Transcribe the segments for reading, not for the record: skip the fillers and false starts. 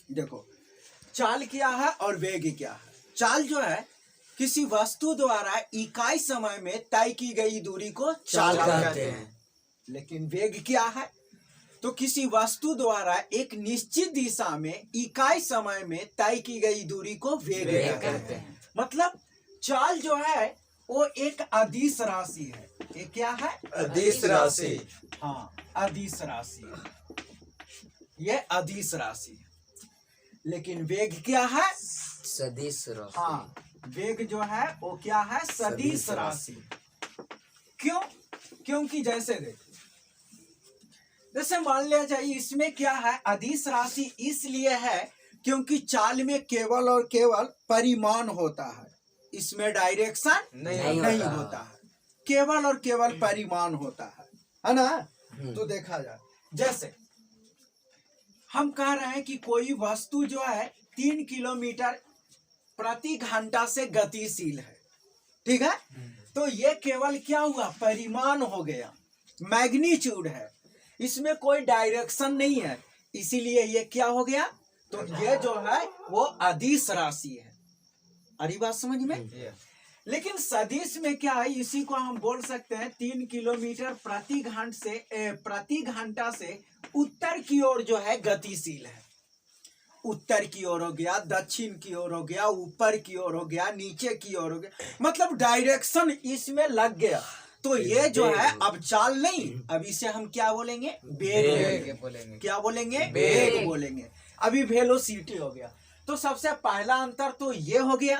देखो चाल क्या है और वेग क्या है। चाल जो है किसी वस्तु द्वारा इकाई समय में तय की गई दूरी को चाल कहते हैं। लेकिन वेग क्या है, तो किसी वस्तु द्वारा एक निश्चित दिशा में इकाई समय में तय की गई दूरी को वेग कहते हैं। मतलब चाल जो है वो एक अदिश राशि है। ये क्या है? अदिश राशि। हाँ, अदिश राशि है, ये अदिश राशि है। लेकिन वेग क्या है? सदिश राशि। हाँ, वेग जो है वो क्या है? सदिश राशि। क्यों? क्योंकि जैसे मान लिया जाए इसमें क्या है, अदिश राशि इसलिए है क्योंकि चाल में केवल और केवल परिमाण होता है, इसमें डायरेक्शन नहीं होता है, केवल और केवल परिमाण होता है ना। तो देखा जाए जैसे हम कह रहे हैं कि कोई वस्तु जो है 3 किलोमीटर प्रति घंटा से गतिशील है, ठीक है। तो ये केवल क्या हुआ? परिमाण हो गया, मैग्नीट्यूड है, इसमें कोई डायरेक्शन नहीं है, इसीलिए ये क्या हो गया? तो ये जो है वो अदिश राशि है। अरे बात समझ में? लेकिन सदिश में क्या है, इसी को हम बोल सकते हैं 3 किलोमीटर प्रति घंटा से उत्तर की ओर जो है गतिशील है। उत्तर की ओर हो गया, दक्षिण की ओर हो गया, ऊपर की ओर हो गया, नीचे की ओर हो गया, मतलब डायरेक्शन इसमें लग गया। तो ये जो है अब चाल नहीं, अब इसे हम क्या बोलेंगे? वेग बोलेंगे। क्या बोलेंगे? वेग बोलेंगे। अभी वेलोसिटी हो गया। तो सबसे पहला अंतर तो ये हो गया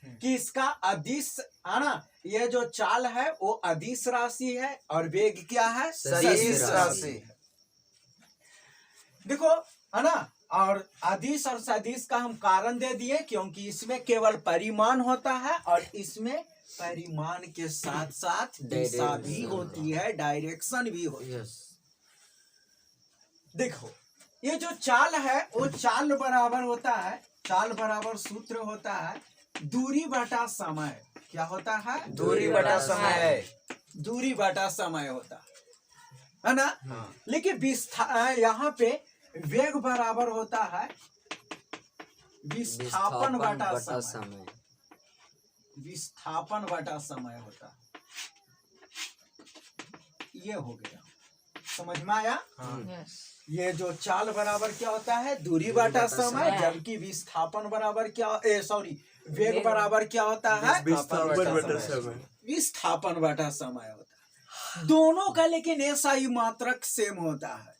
कि इसका अदिश आना, ये जो चाल है वो अदिश राशि है और वेग क्या है? सदिश राशि। देखो है ना। और अदिश और सदिश का हम कारण दे दिए क्योंकि इसमें केवल परिमाण होता है और इसमें परिमाण के साथ साथ दिशा भी होती है, डायरेक्शन भी होती है। देखो ये जो चाल है वो चाल बराबर होता है, चाल बराबर सूत्र होता है दूरी बटा समय। क्या होता है? दूरी बटा समय। दूरी बटा समय होता है ना। लेकिन यहाँ पे वेग बराबर होता है विस्थापन बटा समय। विस्थापन बटा समय होता है। ये हो गया, समझ में आया? ये जो चाल बराबर क्या होता है? दूरी बटा समय, जबकि विस्थापन बराबर क्या वेग बराबर क्या होता है? विस्थापन बटा समय होता है। दोनों का लेकिन एसआई मात्रक सेम होता है।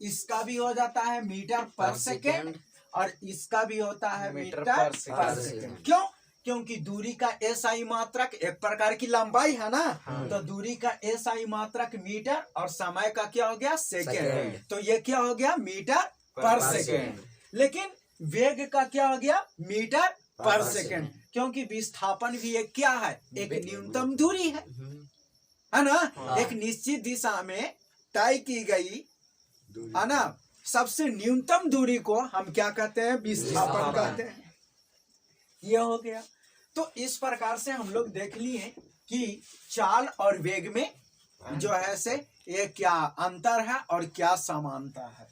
इसका भी हो जाता है मीटर पर सेकेंड और इसका भी होता है मीटर पर सेकेंड। क्यों? क्योंकि दूरी का एसआई मात्रक एक प्रकार की लंबाई है ना। तो दूरी का एसआई मात्रक मीटर और समय का क्या हो गया? सेकेंड। तो ये क्या हो गया? मीटर पर सेकेंड। लेकिन वेग का क्या हो गया? मीटर पर सेकेंड। क्योंकि विस्थापन भी एक क्या है? एक न्यूनतम दूरी है ना। एक निश्चित दिशा में तय की गई है ना, सबसे न्यूनतम दूरी को हम क्या कहते हैं? विस्थापन कहते हैं। यह हो गया। तो इस प्रकार से हम लोग देख लिए कि चाल और वेग में जो है से ये क्या अंतर है और क्या समानता है।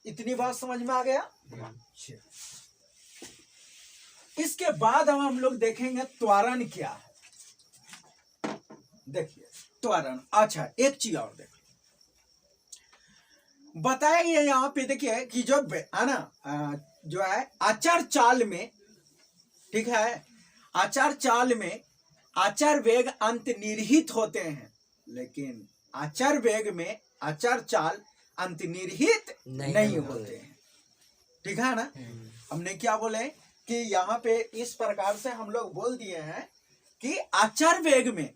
इतनी बात समझ में आ गया? इसके बाद हम लोग देखेंगे त्वरण क्या है। देखिए त्वरण, अच्छा एक चीज और देख बताया गया यहाँ पे। देखिए कि जो है ना जो है आचार चाल में, ठीक है, आचार चाल में आचार वेग अंतर्निहित होते हैं, लेकिन आचार वेग में आचार चाल अंतर्निहित नहीं होते हैं, ठीक है ना। हमने क्या बोले कि यहाँ पे इस प्रकार से हम लोग बोल दिए हैं कि आचार वेग में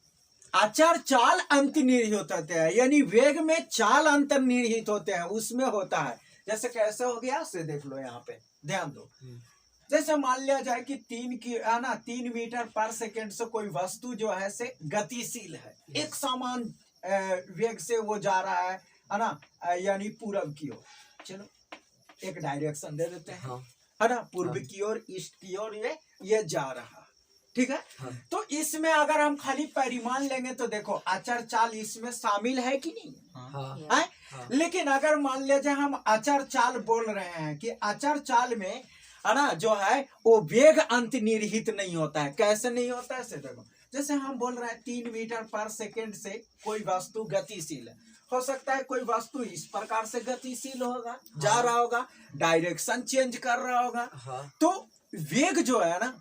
आचार चाल अंतर्निहित होते हैं, यानी वेग में चाल अंतर्निहित होते हैं, उसमें होता है। जैसे कैसे हो गया से देख लो, यहाँ पे ध्यान दो। जैसे मान लिया जाए कि 3 मीटर पर सेकेंड से कोई वस्तु जो है से गतिशील है, एक समान वेग से वो जा रहा है ना, यानी पूरब की ओर। चलो एक डायरेक्शन दे देते हैं, है ना, पूर्व की ओर, ईस्ट की ओर ये जा रहा, ठीक है। तो इसमें अगर हम खाली परिमाण लेंगे तो देखो आचार चाल इसमें शामिल है कि नहीं है? हाँ। लेकिन अगर मान लीजिए हम अचर चाल बोल रहे हैं कि अचर चाल में है ना जो है वो वेग अंतर्निहित नहीं होता है। कैसे नहीं होता है से देखो, जैसे हम बोल रहे हैं 3 मीटर पर सेकंड से कोई वस्तु गतिशील है, हो सकता है कोई वस्तु इस प्रकार से गतिशील होगा, जा रहा होगा, डायरेक्शन चेंज कर रहा होगा। हाँ। तो वेग जो है ना,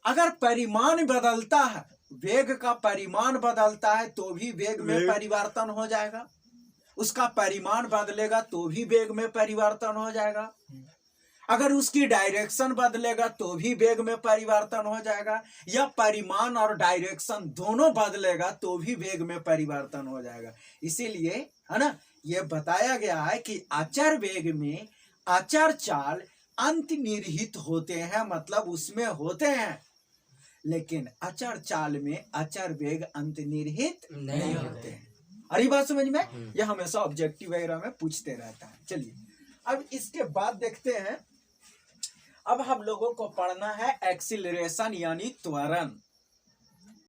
अगर परिमाण बदलता है, वेग का परिमाण बदलता है तो भी वेग में परिवर्तन हो जाएगा, उसका परिमाण बदलेगा तो भी वेग में परिवर्तन हो जाएगा, अगर उसकी डायरेक्शन बदलेगा तो भी वेग में परिवर्तन हो जाएगा, या परिमाण और डायरेक्शन दोनों बदलेगा तो भी वेग में परिवर्तन हो जाएगा। इसीलिए है ना ये बताया गया है कि अचर वेग में अचर चाल अंतर्निहित होते हैं, मतलब उसमें होते हैं, लेकिन अचर चाल में अचर वेग अंतर्निहित नहीं होते हैं। अरे बात समझ में, यह हमेशा ऑब्जेक्टिव वगैरह में पूछते रहता है। चलिए अब इसके बाद देखते हैं, अब हम लोगों को पढ़ना है एक्सीलरेशन यानी त्वरण।